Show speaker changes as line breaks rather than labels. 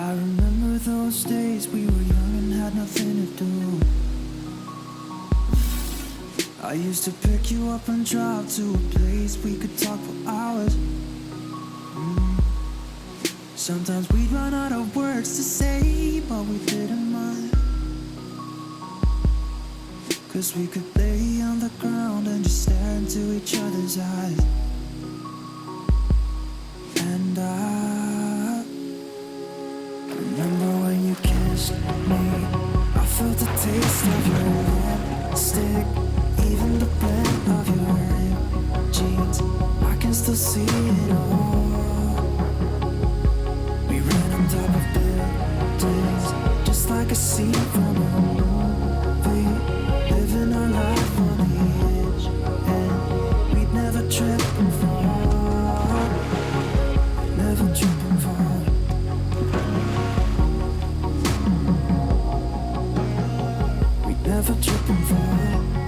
I remember those days we were young and had nothing to do. I used to pick you up and drive to a place we could talk for hours. Sometimes we'd run out of words to say, but we didn't mind, 'cause we could lay on the ground and just stare into each other's eyes. And I remember when you kissed me, I felt the taste of your lipstick, even the blend of your ripped jeans. I can still see it all. We ran on top of buildings, just like a scene from a movie, living our life on the edge, and we'd never trip and fall, never trip and fall. We'd never trip and fall.